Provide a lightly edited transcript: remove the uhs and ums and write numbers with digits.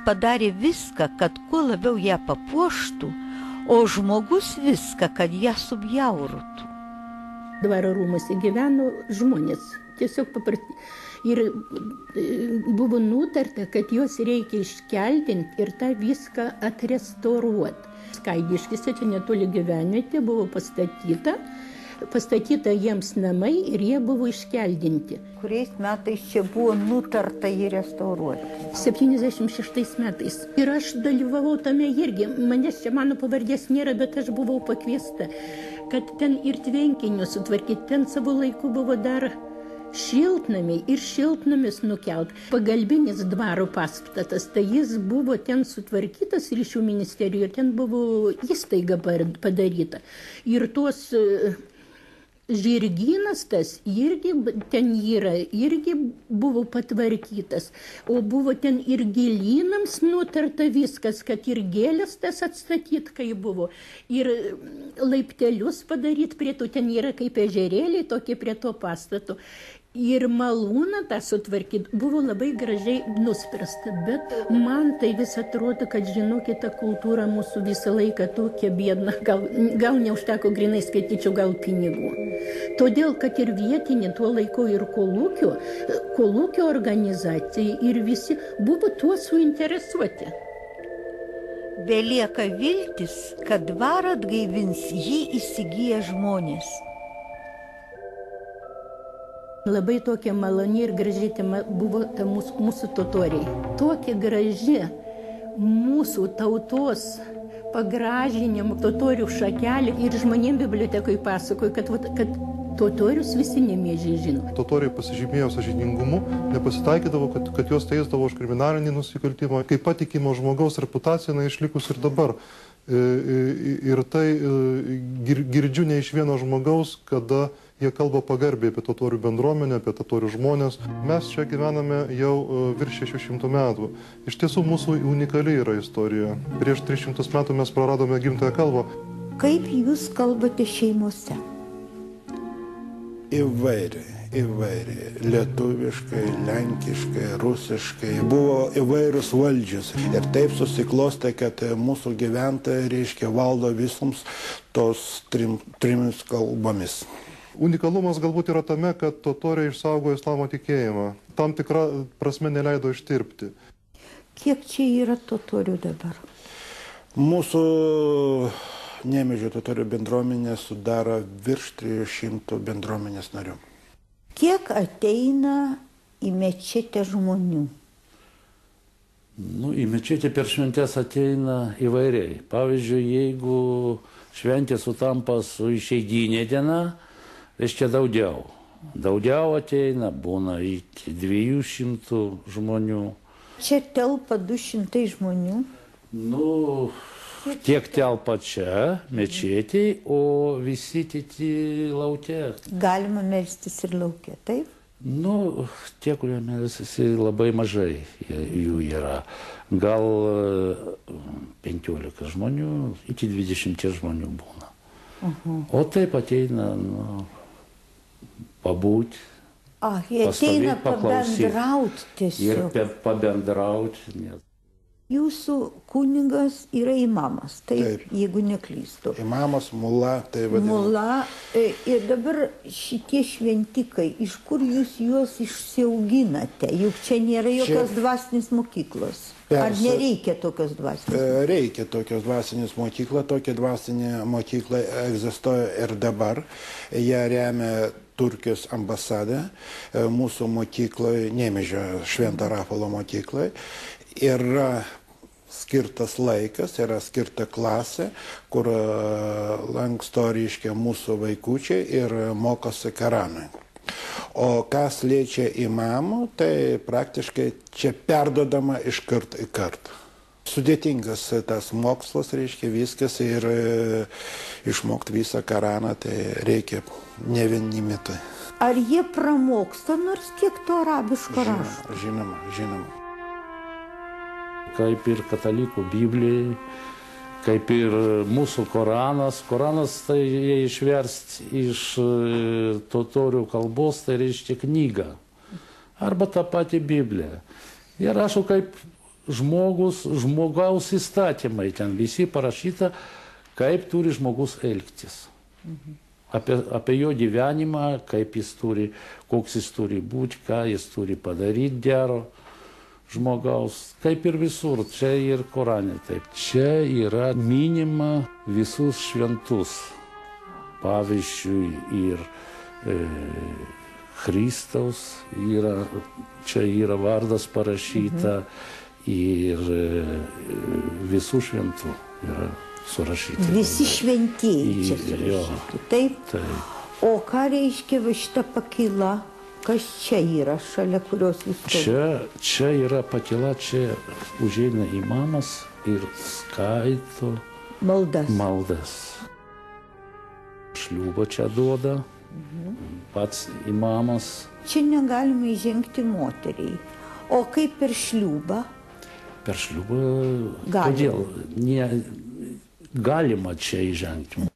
padarė viską, kad kuo labiau ją papuoštų, o žmogus viską, kad ją subjaurotų. Dvaro rūmuose gyveno žmonės, tiesiog paprasti. Ir buvo nutarta, kad juos reikia iškeldinti ir tą viską atrestauruoti. Skaidiškėse, čia netoli gyvenvietė, buvo pastatyta jiems namai ir jie buvo iškeldinti. Kuriais metais čia buvo nutarta jį restauruoti? 76 metais. Ir aš dalyvavau tame irgi. Manęs čia mano pavardės nėra, bet aš buvau pakviesta, kad ten ir tvenkinius sutvarkyti. Ten savo laiku buvo dar šiltnamiai ir šiltnamis nukelt. Pagalbinis dvaro pastatas, tai jis buvo ten sutvarkytas Ryšių ministerijoje, ten buvo įstaiga padaryta. Ir tuos žirgynas tas irgi ten yra, irgi buvo patvarkytas. O buvo ten ir gėlynams nutarta viskas, kad ir gėlės tas atstatyt, kai buvo. Ir laiptelius padaryt prie to, ten yra kaip ežerėliai tokie prie to pastato. Ir malūną tą sutvarkyt buvo labai gražiai nuspręsta. Bet man tai vis atrodo, kad žinokit, ta kultūra mūsų visą laiką tokia biedna. Gal neužteko grinai skaityčiau, gal pinigų. Todėl, kad ir vietinė tuo laiku ir kolūkio organizacija ir visi buvo tuo suinteresuoti. Belieka viltis, kad dvarą atgaivins jį įsigiję žmonės. Labai tokia maloni ir graži tema buvo mūsų totoriai. Tokia graži mūsų tautos pagražinimo totorių šakelė. Ir žmonėm bibliotekoje pasakoju, kad totorius visi nemėžiai žino. Totoriai pasižymėjo sąžiningumu, nepasitaikydavo, kad juos teisdavo už kriminalinį nusikaltimą. Kaip patikimo žmogaus reputacija išlikus ir dabar. Ir tai girdžiu ne iš vieno žmogaus, kada jie kalba pagarbiai apie totorių bendruomenę, apie totorių žmonės. Mes čia gyvename jau virš 600 metų. Iš tiesų mūsų unikali yra istorija. Prieš 300 metų mes praradome gimtąją kalbą. Kaip jūs kalbate šeimose? Įvairiai. Lietuviškai, lenkiškai, rusiškai. Buvo įvairius valdžius. Ir taip susiklostė, kad mūsų gyventojai, reiškia, valdo visoms tos trimis kalbomis. Unikalumas galbūt yra tame, kad totoriai išsaugojo islamo tikėjimą. Tam tikrą prasme neleido ištirpti. Kiek čia yra totorių dabar? Mūsų Nemėžio totorių bendruomenė sudaro virš 300 bendruomenės narių. Kiek ateina į mečetę žmonių? Į mečetę per šventės ateina įvairiai. Pavyzdžiui, jeigu šventė sutampa su išeidinė diena, reiškia daugiau. Daugiau ateina, būna iki 200 žmonių. Čia telpa 200 žmonių? Tiek telpa čia, mečetėj, o visi kiti lauke. Galima melstis ir lauke, taip? Tie, kurie melsiasi, labai mažai jų yra. Gal 15 žmonių, iki 20 žmonių būna. O taip ateina, pabūti, jie ateina pabendrauti tiesiog. Ir pabendrauti. Jūsų kunigas yra imamas, taip, jeigu neklystu. Imamas, mula, tai vadinasi. Mula. Ir dabar šitie šventikai, iš kur jūs juos išsiauginate? Juk čia nėra jokios dvasinės mokyklos. Ar nereikia tokios dvasinės? Reikia tokios dvasinės mokyklos. Tokia dvasinė mokykla egzistuoja ir dabar. Ją remia Turkijos ambasada. Mūsų mokykloje, Nemėžio Švento Rapolo mokykloje, yra skirtas laikas, yra skirta klasė, kur lanksto, reiškia, mūsų vaikučiai ir mokosi Koranui. O kas liečia imamų, tai praktiškai čia perdodama iš karto į kartą. Sudėtingas tas mokslas, reiškia, viskas, ir išmokti visą Koraną, tai reikia ne vieni metai. Ar jie pramoksta nors kiek to arabiško rašto? Žinoma. Kaip ir katalikų Biblijai, kaip ir mūsų Koranas. Koranas tai išversti iš totorių kalbos, tai reiškia knygą. Arba tą patį Bibliją. Jie rašo kaip žmogaus įstatymai, ten visi parašyta, kaip turi žmogus elgtis. Apie jo gyvenimą, kaip jis turi, koks jis turi būti, ką jis turi padaryti gero žmogaus, kaip ir visur, čia ir Korane taip. Čia yra minima visus šventus. Pavyzdžiui, ir Kristaus čia yra vardas parašyta ir visų šventų yra surašyti. Visi šventieji čia surašyti, taip? Taip. O ką reiškia va šita pakyla? Kas čia yra, šalia kurios jūs stovite? Čia yra pakyla, čia užeina imamas ir skaito maldas. Šliūbą čia duoda pats imamas. Čia negalima įžengti moteriai. O kaip per šliūbą? Per šliūbą, kodėl? Galima čia įžengti.